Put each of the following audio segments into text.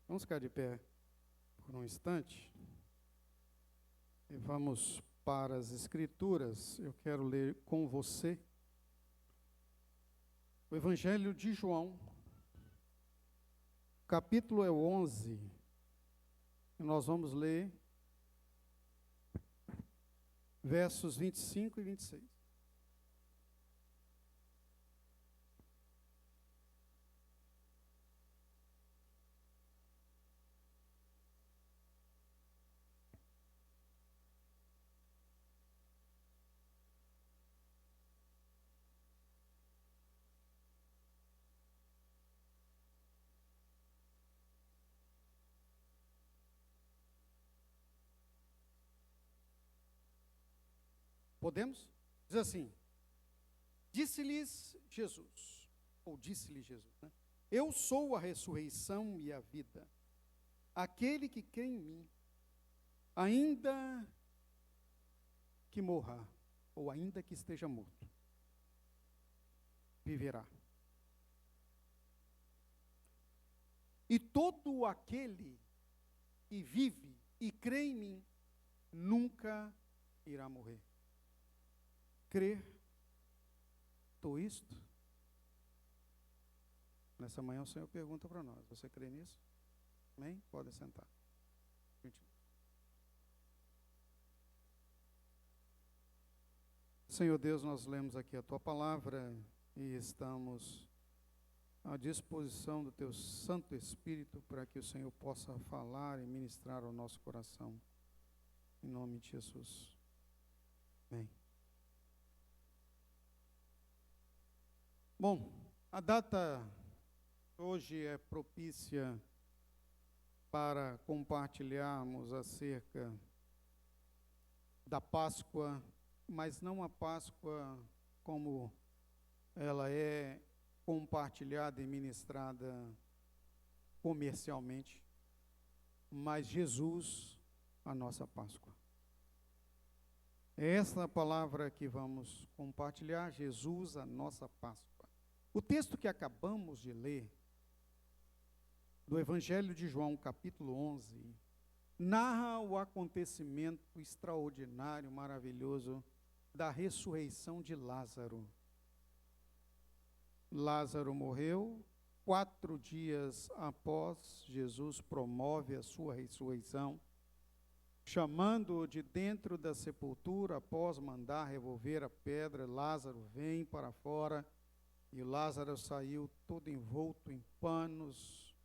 Vamos ficar de pé por um instante e vamos para as Escrituras. Eu quero ler com você o Evangelho de João, capítulo 11, e nós vamos ler versos 25 e 26. Podemos? Diz assim: disse-lhes Jesus, ou disse-lhe Jesus, né? Eu sou a ressurreição e a vida. Aquele que crê em mim, ainda que morra, ou ainda que esteja morto, viverá. E todo aquele que vive e crê em mim, nunca irá morrer. Crer tu isto? Nessa manhã o Senhor pergunta para nós: você crê nisso? Amém? Pode sentar. Senhor Deus, nós lemos aqui a tua palavra e estamos à disposição do teu Santo Espírito para que o Senhor possa falar e ministrar ao nosso coração. Em nome de Jesus. Amém. Bom, a data hoje é propícia para compartilharmos acerca da Páscoa, mas não a Páscoa como ela é compartilhada e ministrada comercialmente, mas Jesus, a nossa Páscoa. É essa a palavra que vamos compartilhar, Jesus, a nossa Páscoa. O texto que acabamos de ler, do Evangelho de João, capítulo 11, narra o acontecimento extraordinário, maravilhoso, da ressurreição de Lázaro. Lázaro morreu, 4 dias após, Jesus promove a sua ressurreição, chamando-o de dentro da sepultura, após mandar revolver a pedra. Lázaro vem para fora, e Lázaro saiu todo envolto em panos,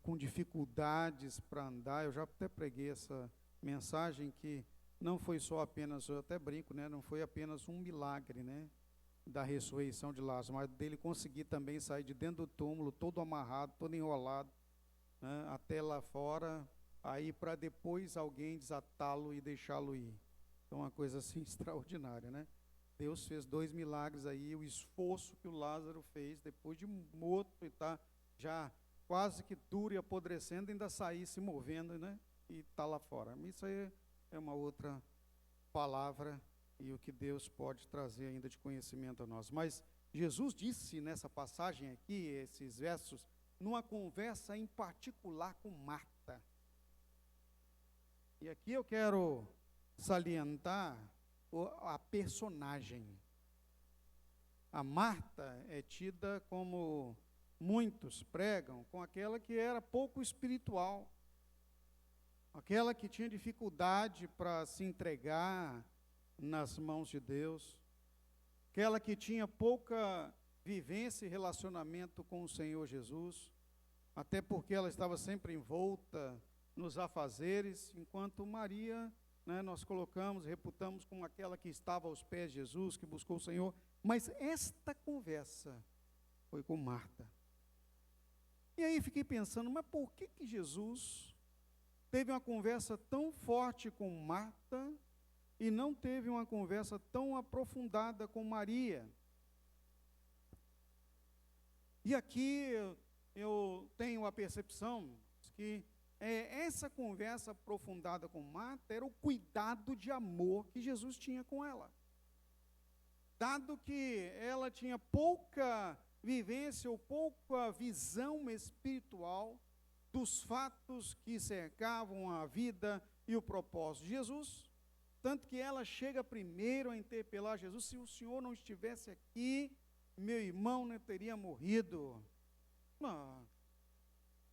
com dificuldades para andar. Eu já até preguei essa mensagem que não foi só apenas, eu até brinco, né, não foi apenas um milagre, né, da ressurreição de Lázaro, mas dele conseguir também sair de dentro do túmulo, todo amarrado, todo enrolado, né, até lá fora, aí para depois alguém desatá-lo e deixá-lo ir. Então, uma coisa assim extraordinária, né? Deus fez 2 milagres aí, o esforço que o Lázaro fez, depois de morto e tá já quase que duro e apodrecendo, ainda sair se movendo, né? E está lá fora. Isso aí é uma outra palavra e o que Deus pode trazer ainda de conhecimento a nós. Mas Jesus disse nessa passagem aqui, esses versos, numa conversa em particular com Marta. E aqui eu quero salientar a personagem. A Marta é tida como muitos pregam, com aquela que era pouco espiritual, aquela que tinha dificuldade para se entregar nas mãos de Deus, aquela que tinha pouca vivência e relacionamento com o Senhor Jesus, até porque ela estava sempre envolta nos afazeres, enquanto Maria, né, nós colocamos, reputamos como aquela que estava aos pés de Jesus, que buscou o Senhor. Mas esta conversa foi com Marta. E aí fiquei pensando, mas por que Jesus teve uma conversa tão forte com Marta e não teve uma conversa tão aprofundada com Maria? E aqui eu tenho a percepção que essa conversa aprofundada com Marta era o cuidado de amor que Jesus tinha com ela. Dado que ela tinha pouca vivência ou pouca visão espiritual dos fatos que cercavam a vida e o propósito de Jesus, tanto que ela chega primeiro a interpelar Jesus: se o Senhor não estivesse aqui, meu irmão não teria morrido. Não,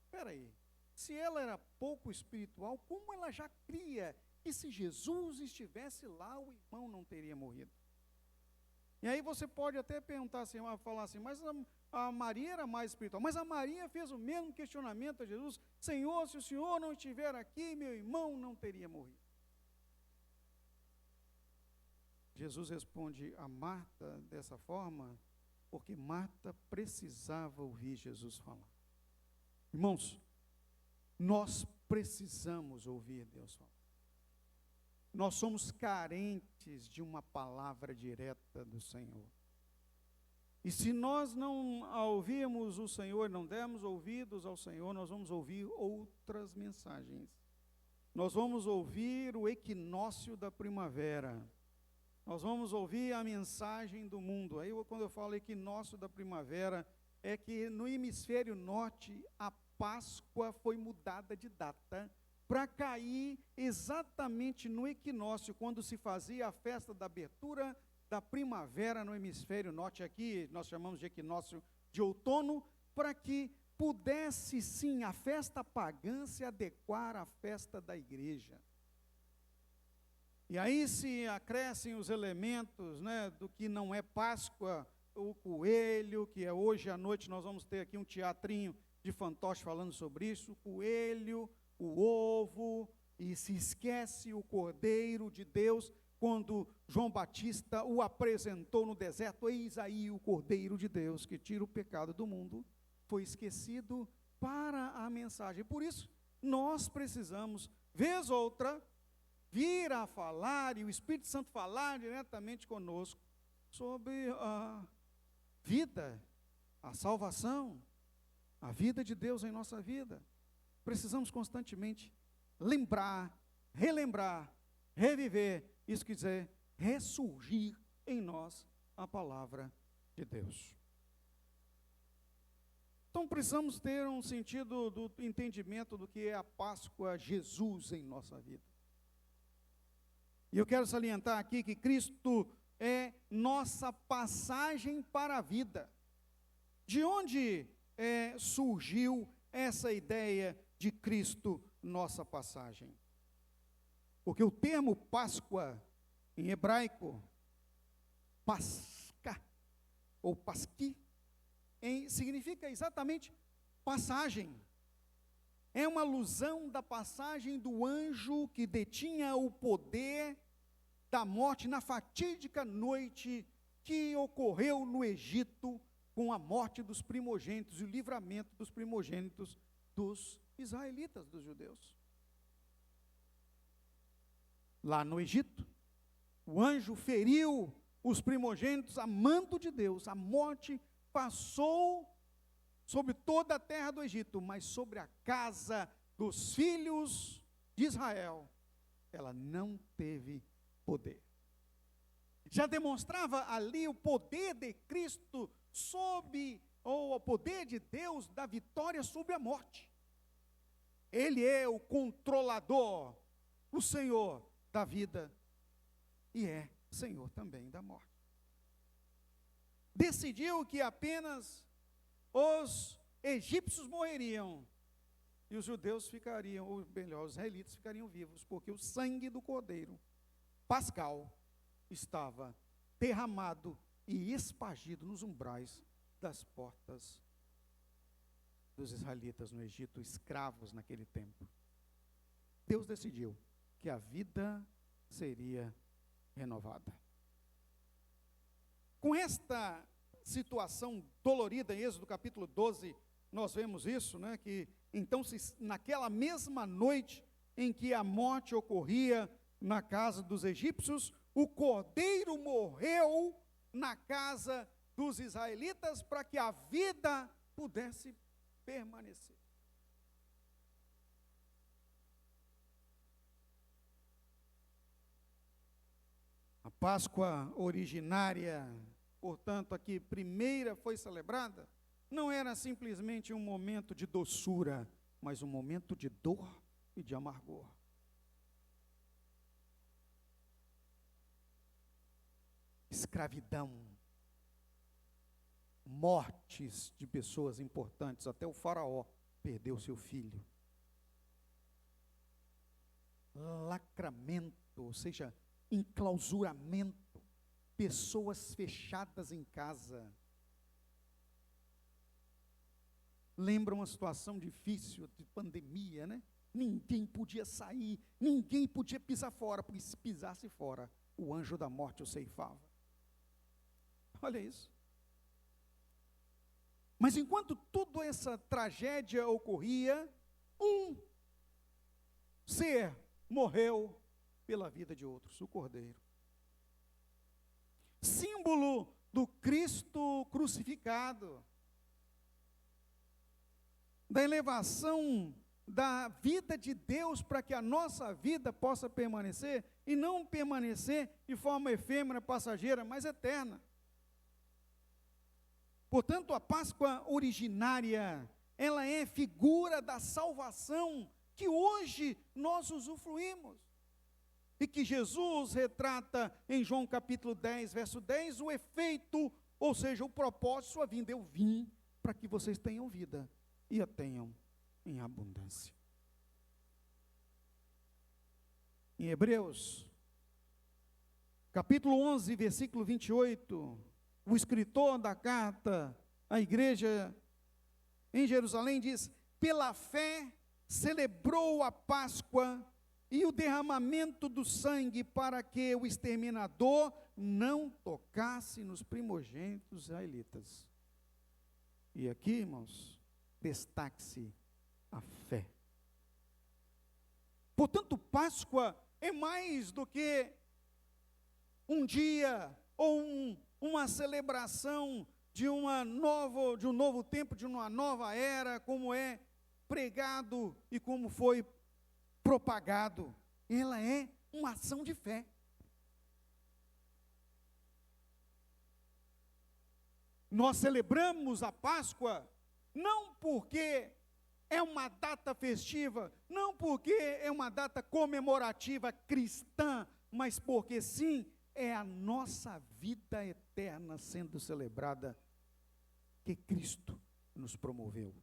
espera aí, se ela era pouco espiritual, como ela já cria que se Jesus estivesse lá, o irmão não teria morrido? E aí você pode até perguntar assim, falar assim, mas a Maria era mais espiritual. Mas a Maria fez o mesmo questionamento a Jesus: Senhor, se o Senhor não estiver aqui, meu irmão não teria morrido. Jesus responde a Marta dessa forma, porque Marta precisava ouvir Jesus falar. Irmãos, nós precisamos ouvir Deus falar. Nós somos carentes de uma palavra direta do Senhor. E se nós não ouvirmos o Senhor, não dermos ouvidos ao Senhor, nós vamos ouvir outras mensagens. Nós vamos ouvir o equinócio da primavera. Nós vamos ouvir a mensagem do mundo. Aí, quando eu falo equinócio da primavera, é que no hemisfério norte, a Páscoa foi mudada de data para cair exatamente no equinócio, quando se fazia a festa da abertura da primavera no hemisfério norte. Aqui nós chamamos de equinócio de outono, para que pudesse sim a festa pagã se adequar à festa da igreja. E aí se acrescem os elementos, né, do que não é Páscoa, o coelho, que é hoje à noite nós vamos ter aqui um teatrinho de fantoche falando sobre isso, o coelho, o ovo, e se esquece o Cordeiro de Deus, quando João Batista o apresentou no deserto: eis aí o Cordeiro de Deus, que tira o pecado do mundo. Foi esquecido para a mensagem. Por isso, nós precisamos, vez ou outra, vir a falar, e o Espírito Santo falar diretamente conosco, sobre a vida, a salvação, a vida de Deus em nossa vida. Precisamos constantemente lembrar, relembrar, reviver, isso quer dizer, ressurgir em nós a palavra de Deus. Então precisamos ter um sentido do entendimento do que é a Páscoa, Jesus em nossa vida. E eu quero salientar aqui que Cristo é nossa passagem para a vida. De onde surgiu essa ideia de Cristo, nossa passagem? Porque o termo Páscoa, em hebraico, Pasca, ou Pasqui, significa exatamente passagem. É uma alusão da passagem do anjo que detinha o poder da morte na fatídica noite que ocorreu no Egito, com a morte dos primogênitos e o livramento dos primogênitos dos israelitas, dos judeus. Lá no Egito, o anjo feriu os primogênitos a mando de Deus. A morte passou sobre toda a terra do Egito, mas sobre a casa dos filhos de Israel, ela não teve poder. Já demonstrava ali o poder de Cristo ou o poder de Deus da vitória sobre a morte. Ele é o controlador, o Senhor da vida, e é Senhor também da morte. Decidiu que apenas os egípcios morreriam e os judeus ficariam, ou melhor, os israelitas ficariam vivos, porque o sangue do Cordeiro pascal estava derramado e espargido nos umbrais das portas dos israelitas no Egito, escravos naquele tempo. Deus decidiu que a vida seria renovada. Com esta situação dolorida, em Êxodo capítulo 12, nós vemos isso, né, que então naquela mesma noite em que a morte ocorria na casa dos egípcios, o cordeiro morreu na casa dos israelitas para que a vida pudesse permanecer. A Páscoa originária portanto, aqui primeira foi celebrada, não era simplesmente um momento de doçura, mas um momento de dor e de amargor. Escravidão, mortes de pessoas importantes, até o faraó perdeu seu filho. Lacramento, ou seja, enclausuramento, pessoas fechadas em casa. Lembra uma situação difícil de pandemia, né? Ninguém podia sair, ninguém podia pisar fora, porque se pisasse fora, o anjo da morte o ceifava. Olha isso. Mas enquanto toda essa tragédia ocorria, um ser morreu pela vida de outros, o Cordeiro. Símbolo do Cristo crucificado, da elevação da vida de Deus para que a nossa vida possa permanecer, e não permanecer de forma efêmera, passageira, mas eterna. Portanto, a Páscoa originária, ela é figura da salvação que hoje nós usufruímos. E que Jesus retrata em João capítulo 10, verso 10, o efeito, ou seja, o propósito de sua vinda. Eu vim para que vocês tenham vida e a tenham em abundância. Em Hebreus, capítulo 11, versículo 28, o escritor da carta à igreja em Jerusalém diz: pela fé celebrou a Páscoa e o derramamento do sangue para que o exterminador não tocasse nos primogênitos israelitas. E aqui, irmãos, destaque-se a fé. Portanto, Páscoa é mais do que um dia ou uma celebração de um novo tempo, de uma nova era, como é pregado e como foi propagado. Ela é uma ação de fé. Nós celebramos a Páscoa não porque é uma data festiva, não porque é uma data comemorativa cristã, mas porque sim, é a nossa vida eterna sendo celebrada, que Cristo nos promoveu.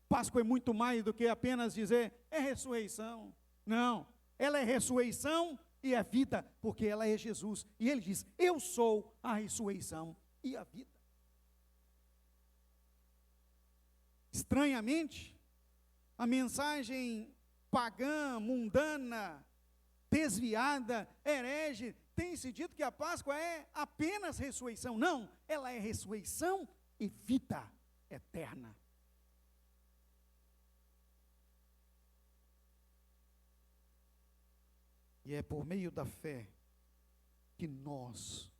Páscoa é muito mais do que apenas dizer, é ressurreição. Não, ela é ressurreição e é vida, porque ela é Jesus. E ele diz, eu sou a ressurreição e a vida. Estranhamente, a mensagem pagã, mundana, desviada, herege, tem-se dito que a Páscoa é apenas ressurreição. Não, ela é ressurreição e vida eterna. E é por meio da fé que nós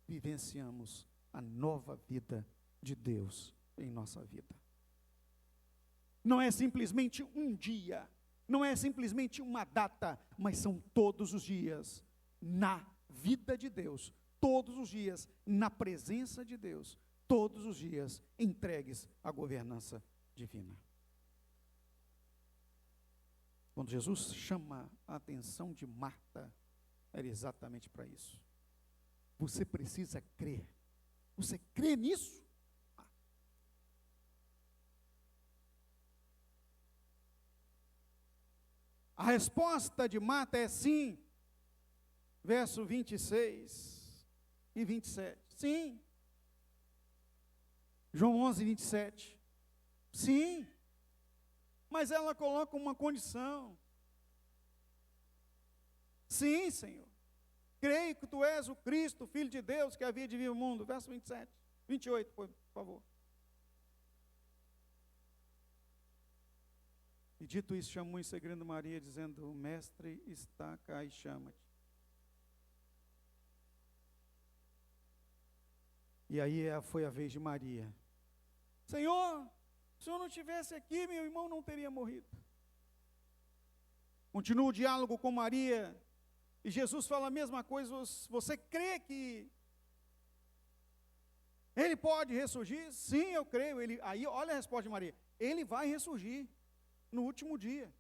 vivenciamos a nova vida de Deus em nossa vida. Não é simplesmente um dia, não é simplesmente uma data, mas são todos os dias na vida de Deus, todos os dias na presença de Deus, todos os dias entregues à governança divina. Quando Jesus chama a atenção de Marta, era exatamente para isso. Você precisa crer. Você crê nisso? A resposta de Marta é sim. Verso 26 e 27. Sim. João 11, 27. Sim. Mas ela coloca uma condição. Sim, Senhor. Creio que tu és o Cristo, Filho de Deus, que havia de vir ao mundo. Verso 27, 28, por favor. E dito isso, chamou em segredo Maria, dizendo, o mestre está cá e chama-te. E aí foi a vez de Maria. Senhor, se o Senhor não estivesse aqui, meu irmão não teria morrido. Continua o diálogo com Maria, e Jesus fala a mesma coisa, você crê que Ele pode ressurgir? Sim, eu creio. Aí, olha a resposta de Maria. Ele vai ressurgir no último dia.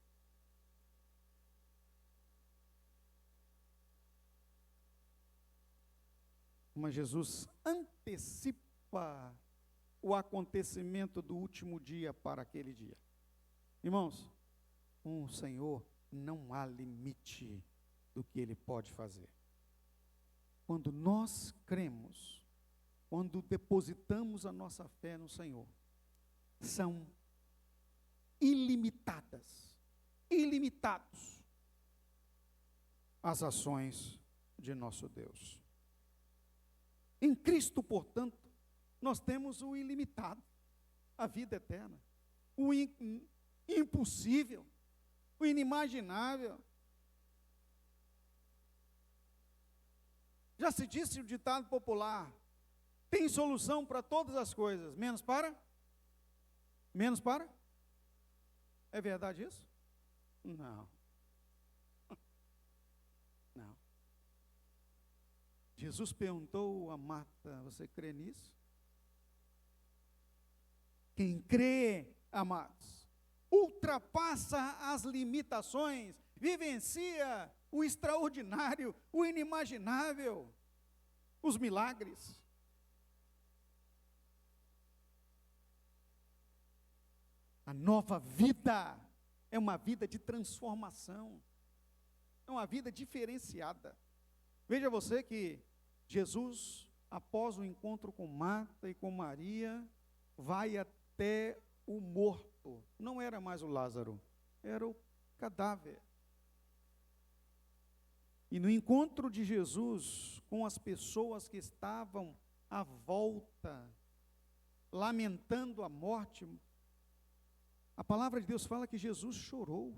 Mas Jesus antecipa o acontecimento do último dia para aquele dia. Irmãos, com o Senhor não há limite do que Ele pode fazer. Quando nós cremos, quando depositamos a nossa fé no Senhor, são ilimitadas, ilimitados as ações de nosso Deus. Em Cristo, portanto, nós temos o ilimitado, a vida eterna, o impossível, o inimaginável. Já se disse o ditado popular: tem solução para todas as coisas, menos para? É verdade isso? Não. Não. Jesus perguntou a Marta: você crê nisso? Quem crê, amados, ultrapassa as limitações, vivencia o extraordinário, o inimaginável, os milagres. A nova vida é uma vida de transformação, é uma vida diferenciada. Veja você que Jesus, após o encontro com Marta e com Maria, vai até o morto. Não era mais o Lázaro, era o cadáver. E no encontro de Jesus com as pessoas que estavam à volta, lamentando a morte, a palavra de Deus fala que Jesus chorou.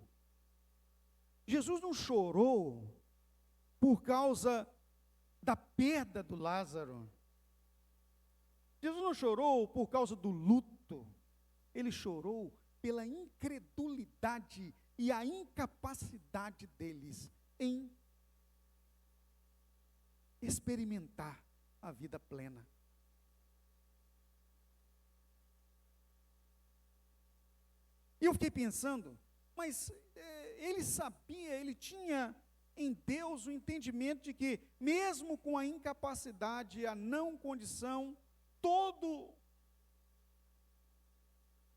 Jesus não chorou por causa da perda do Lázaro. Jesus não chorou por causa do luto. Ele chorou pela incredulidade e a incapacidade deles em experimentar a vida plena. E eu fiquei pensando, mas ele sabia, ele tinha em Deus o entendimento de que, mesmo com a incapacidade, a não condição,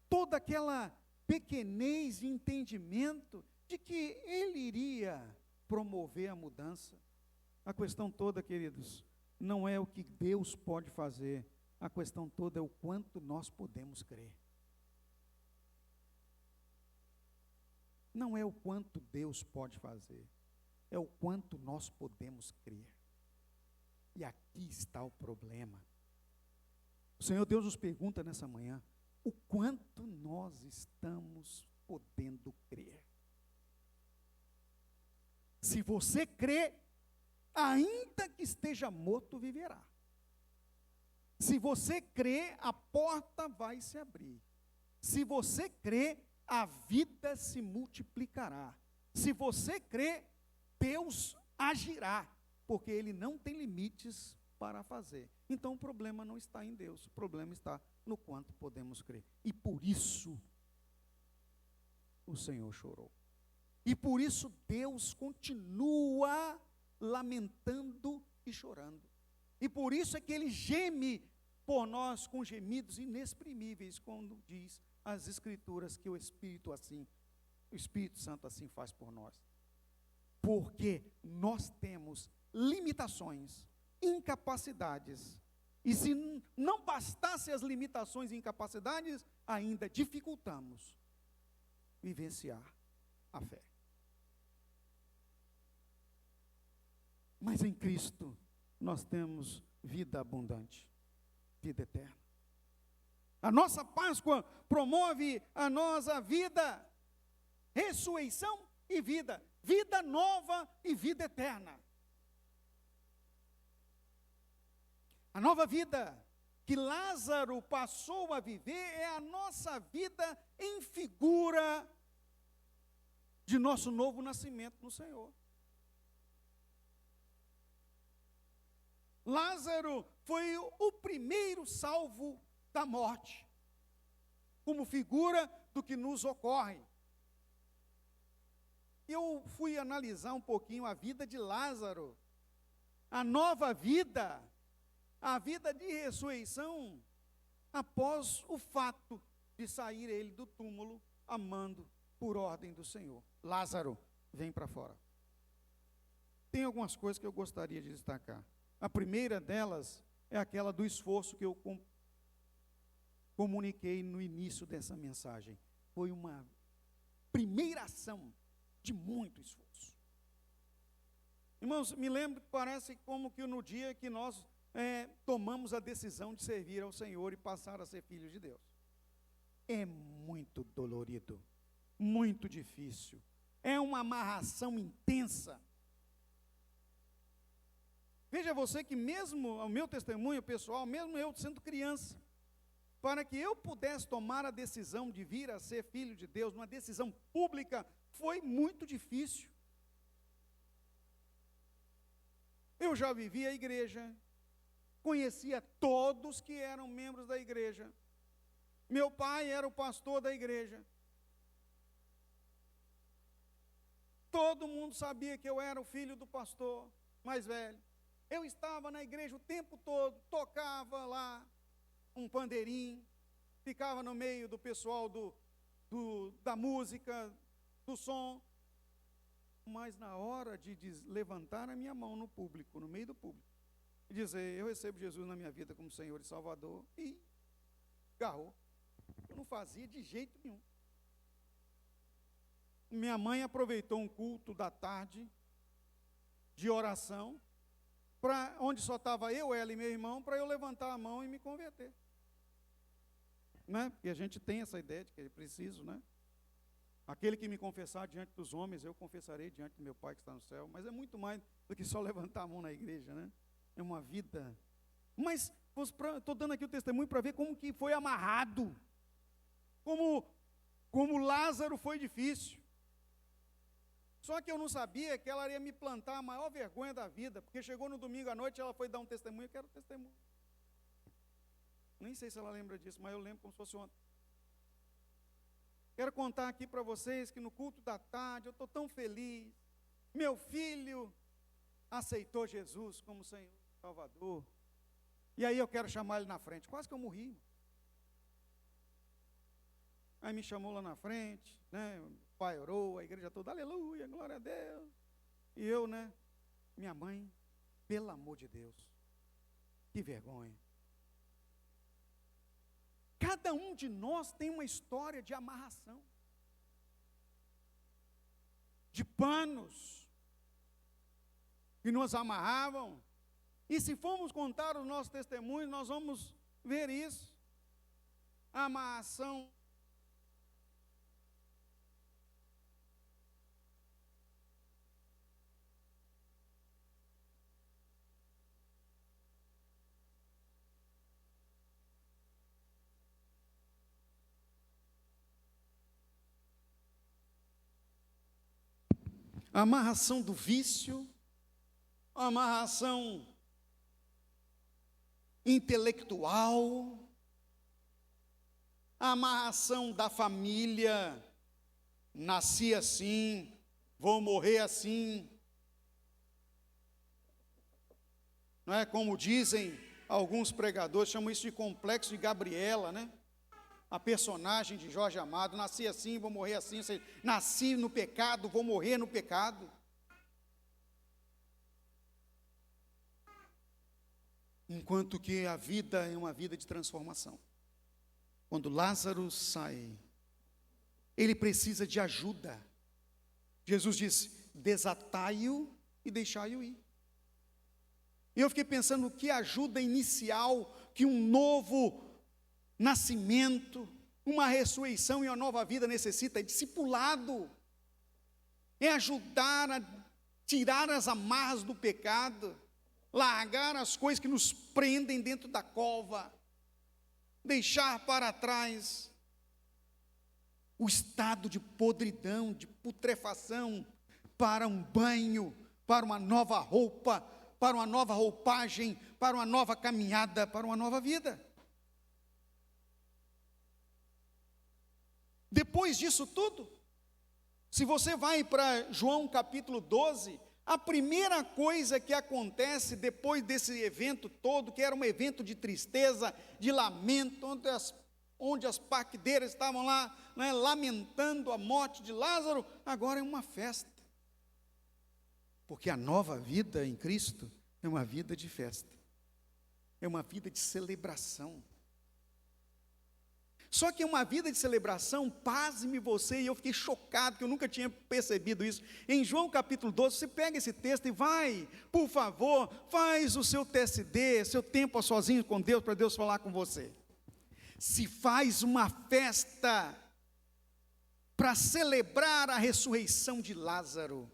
toda aquela pequenez e entendimento de que ele iria promover a mudança. A questão toda, queridos, não é o que Deus pode fazer, a questão toda é o quanto nós podemos crer. Não é o quanto Deus pode fazer, é o quanto nós podemos crer. E aqui está o problema. O Senhor Deus nos pergunta nessa manhã, o quanto nós estamos podendo crer. Se você crê, ainda que esteja morto, viverá. Se você crê, a porta vai se abrir. Se você crê, a vida se multiplicará. Se você crê, Deus agirá, porque Ele não tem limites para fazer. Então o problema não está em Deus, o problema está no quanto podemos crer. E por isso o Senhor chorou. E por isso Deus continua lamentando e chorando. E por isso é que Ele geme por nós com gemidos inexprimíveis, quando diz as Escrituras que o Espírito Santo assim faz por nós. Porque nós temos limitações, incapacidades, e se não bastasse as limitações e incapacidades, ainda dificultamos vivenciar a fé. Mas em Cristo nós temos vida abundante, vida eterna. A nossa Páscoa promove a nossa vida, ressurreição e vida, vida nova e vida eterna. A nova vida que Lázaro passou a viver é a nossa vida em figura de nosso novo nascimento no Senhor. Lázaro foi o primeiro salvo da morte, como figura do que nos ocorre. Eu fui analisar um pouquinho a vida de Lázaro, a nova vida, a vida de ressurreição, após o fato de sair ele do túmulo, amando por ordem do Senhor. Lázaro, vem para fora. Tem algumas coisas que eu gostaria de destacar. A primeira delas é aquela do esforço que eu comuniquei no início dessa mensagem. Foi uma primeira ação de muito esforço. Irmãos, me lembro que parece como que no dia que nós tomamos a decisão de servir ao Senhor e passar a ser filhos de Deus. É muito dolorido, muito difícil. É uma amarração intensa. Veja você que mesmo o meu testemunho pessoal, mesmo eu sendo criança, para que eu pudesse tomar a decisão de vir a ser filho de Deus, uma decisão pública, foi muito difícil. Eu já vivi a igreja, conhecia todos que eram membros da igreja. Meu pai era o pastor da igreja. Todo mundo sabia que eu era o filho do pastor mais velho. Eu estava na igreja o tempo todo, tocava lá um pandeirinho, ficava no meio do pessoal da música, do som. Mas na hora de levantar a minha mão no público, no meio do público, e dizer, eu recebo Jesus na minha vida como Senhor e Salvador, e agarrou. Eu não fazia de jeito nenhum. Minha mãe aproveitou um culto da tarde, de oração, onde só estava eu, ela e meu irmão, para eu levantar a mão e me converter. Né? Porque a gente tem essa ideia de que é preciso, né? Aquele que me confessar diante dos homens, eu confessarei diante do meu Pai que está no céu. Mas é muito mais do que só levantar a mão na igreja, né? É uma vida. Mas estou dando aqui o testemunho para ver como que foi amarrado. Como Lázaro foi difícil. Só que eu não sabia que ela ia me plantar a maior vergonha da vida, porque chegou no domingo à noite, ela foi dar um testemunho, eu quero testemunho. Nem sei se ela lembra disso, mas eu lembro como se fosse ontem. Quero contar aqui para vocês que no culto da tarde, eu estou tão feliz, meu filho aceitou Jesus como Senhor e Salvador, e aí eu quero chamar ele na frente, quase que eu morri. Aí me chamou lá na frente, né? O pai orou, a igreja toda, aleluia, glória a Deus. E eu, né? Minha mãe, pelo amor de Deus, que vergonha. Cada um de nós tem uma história de amarração, de panos que nos amarravam. E se formos contar os nossos testemunhos, nós vamos ver isso. A amarração. A amarração do vício, a amarração intelectual, a amarração da família, nasci assim, vou morrer assim. Não é como dizem alguns pregadores, chamam isso de complexo de Gabriela, né? A personagem de Jorge Amado, nasci assim, vou morrer assim, ou seja, nasci no pecado, vou morrer no pecado. Enquanto que a vida é uma vida de transformação. Quando Lázaro sai, ele precisa de ajuda. Jesus disse, desatai-o e deixai-o ir. E eu fiquei pensando, que ajuda inicial, que um novo nascimento, uma ressurreição e uma nova vida necessita, é discipulado, é ajudar a tirar as amarras do pecado, largar as coisas que nos prendem dentro da cova, deixar para trás o estado de podridão, de putrefação, para um banho, para uma nova roupa, para uma nova roupagem, para uma nova caminhada, para uma nova vida. Depois disso tudo, se você vai para João capítulo 12, a primeira coisa que acontece depois desse evento todo, que era um evento de tristeza, de lamento, onde as parquideiras estavam lá, né, lamentando a morte de Lázaro, agora é uma festa. Porque a nova vida em Cristo é uma vida de festa, é uma vida de celebração. Só que é uma vida de celebração, pasme você, e eu fiquei chocado, que eu nunca tinha percebido isso. Em João capítulo 12, você pega esse texto e vai, por favor, faz o seu TSD, seu tempo sozinho com Deus, para Deus falar com você. Se faz uma festa para celebrar a ressurreição de Lázaro.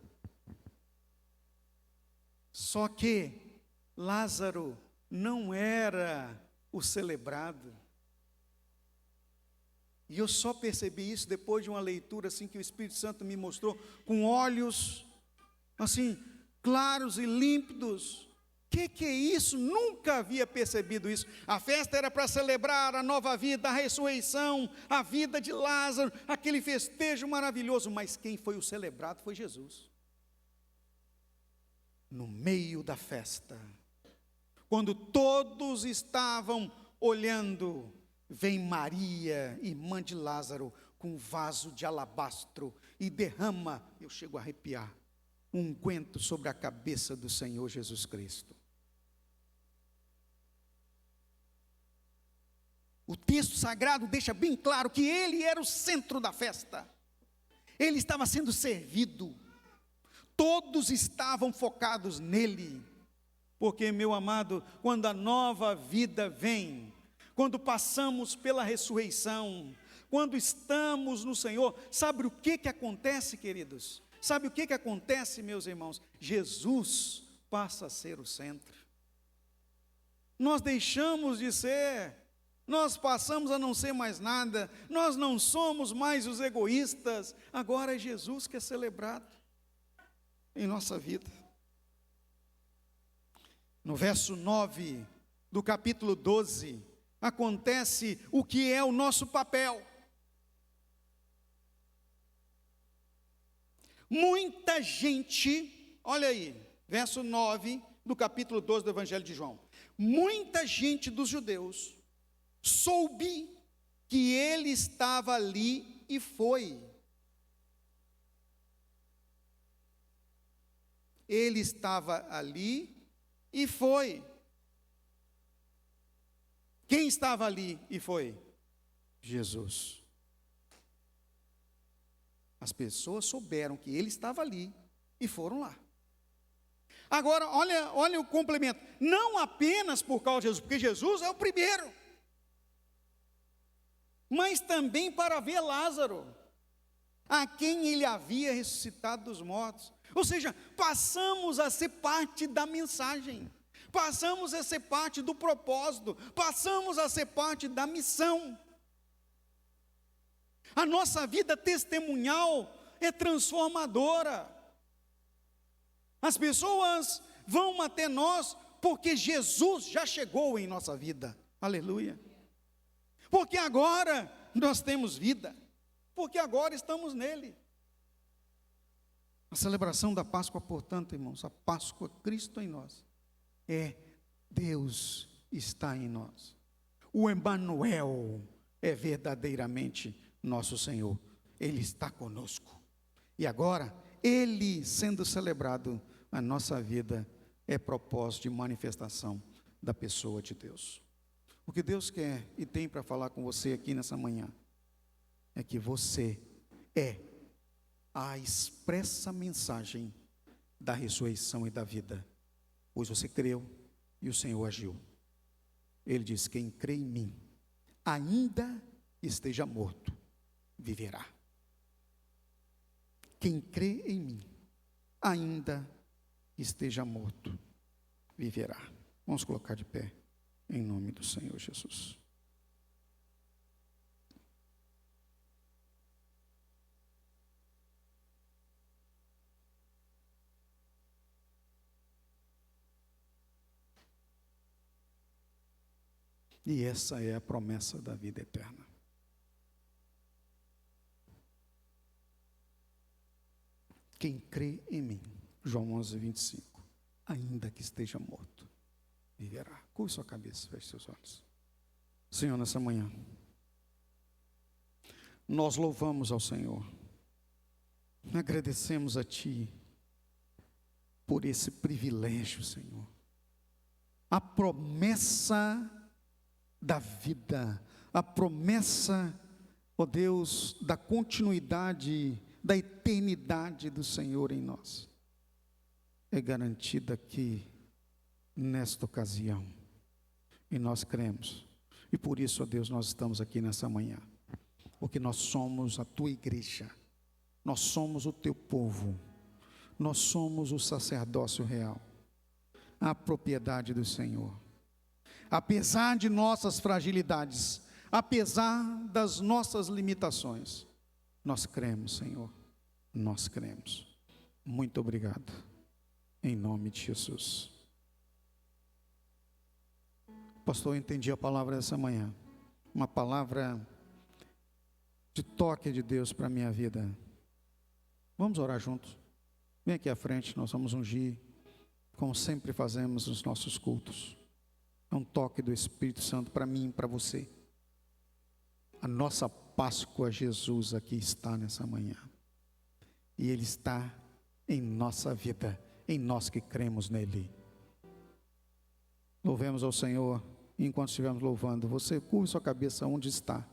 Só que Lázaro não era o celebrado. E eu só percebi isso depois de uma leitura assim que o Espírito Santo me mostrou, com olhos assim claros e límpidos. Que é isso? Nunca havia percebido isso. A festa era para celebrar a nova vida, a ressurreição, a vida de Lázaro, aquele festejo maravilhoso. Mas quem foi o celebrado foi Jesus. No meio da festa, quando todos estavam olhando, vem Maria, irmã de Lázaro, com um vaso de alabastro e derrama, eu chego a arrepiar, um unguento sobre a cabeça do Senhor Jesus Cristo. O texto sagrado deixa bem claro que ele era o centro da festa. Ele estava sendo servido. Todos estavam focados nele. Porque, meu amado, quando a nova vida vem, quando passamos pela ressurreição, quando estamos no Senhor, sabe o que acontece, queridos? Sabe o que acontece, meus irmãos? Jesus passa a ser o centro. Nós deixamos de ser, nós passamos a não ser mais nada, nós não somos mais os egoístas, agora é Jesus que é celebrado em nossa vida. No verso 9 do capítulo 12, acontece o que é o nosso papel. Muita gente, olha aí, verso 9 do capítulo 12 do Evangelho de João. Muita gente dos judeus soube que ele estava ali e foi. Ele estava ali e foi. Quem estava ali e foi? Jesus. As pessoas souberam que ele estava ali e foram lá. Agora, olha o complemento. Não apenas por causa de Jesus, porque Jesus é o primeiro, mas também para ver Lázaro, a quem ele havia ressuscitado dos mortos. Ou seja, passamos a ser parte da mensagem, passamos a ser parte do propósito, passamos a ser parte da missão. A nossa vida testemunhal é transformadora. As pessoas vão até nós porque Jesus já chegou em nossa vida. Aleluia. Porque agora nós temos vida, porque agora estamos nele. A celebração da Páscoa, portanto, irmãos, a Páscoa, Cristo em nós, é Deus está em nós. O Emmanuel é verdadeiramente nosso Senhor. Ele está conosco. E agora, Ele sendo celebrado, a nossa vida é propósito de manifestação da pessoa de Deus. O que Deus quer e tem para falar com você aqui nessa manhã é que você é a expressa mensagem da ressurreição e da vida, pois você creu e o Senhor agiu. Ele diz: quem crê em mim, ainda esteja morto, viverá. Quem crê em mim, ainda esteja morto, viverá. Vamos colocar de pé, em nome do Senhor Jesus. E essa é a promessa da vida eterna. Quem crê em mim, João 11, 25, ainda que esteja morto, viverá. Curve sua cabeça, feche seus olhos. Senhor, nessa manhã, nós louvamos ao Senhor, agradecemos a Ti por esse privilégio, Senhor. A promessa da vida, a promessa, ó Deus, da continuidade, da eternidade do Senhor em nós, é garantida aqui, nesta ocasião, e nós cremos, e por isso, ó Deus, nós estamos aqui nessa manhã, porque nós somos a Tua igreja, nós somos o Teu povo, nós somos o sacerdócio real, a propriedade do Senhor. Apesar de nossas fragilidades, apesar das nossas limitações, nós cremos, Senhor, nós cremos. Muito obrigado, em nome de Jesus. Pastor, eu entendi a palavra dessa manhã, uma palavra de toque de Deus para a minha vida. Vamos orar juntos? Vem aqui à frente, nós vamos ungir, como sempre fazemos nos nossos cultos. É um toque do Espírito Santo para mim e para você. A nossa Páscoa, Jesus aqui está nessa manhã. E Ele está em nossa vida, em nós que cremos nele. Louvemos ao Senhor, e enquanto estivermos louvando, você curve sua cabeça onde está.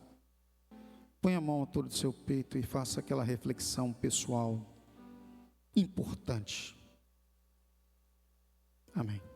Põe a mão à altura do seu peito e faça aquela reflexão pessoal importante. Amém.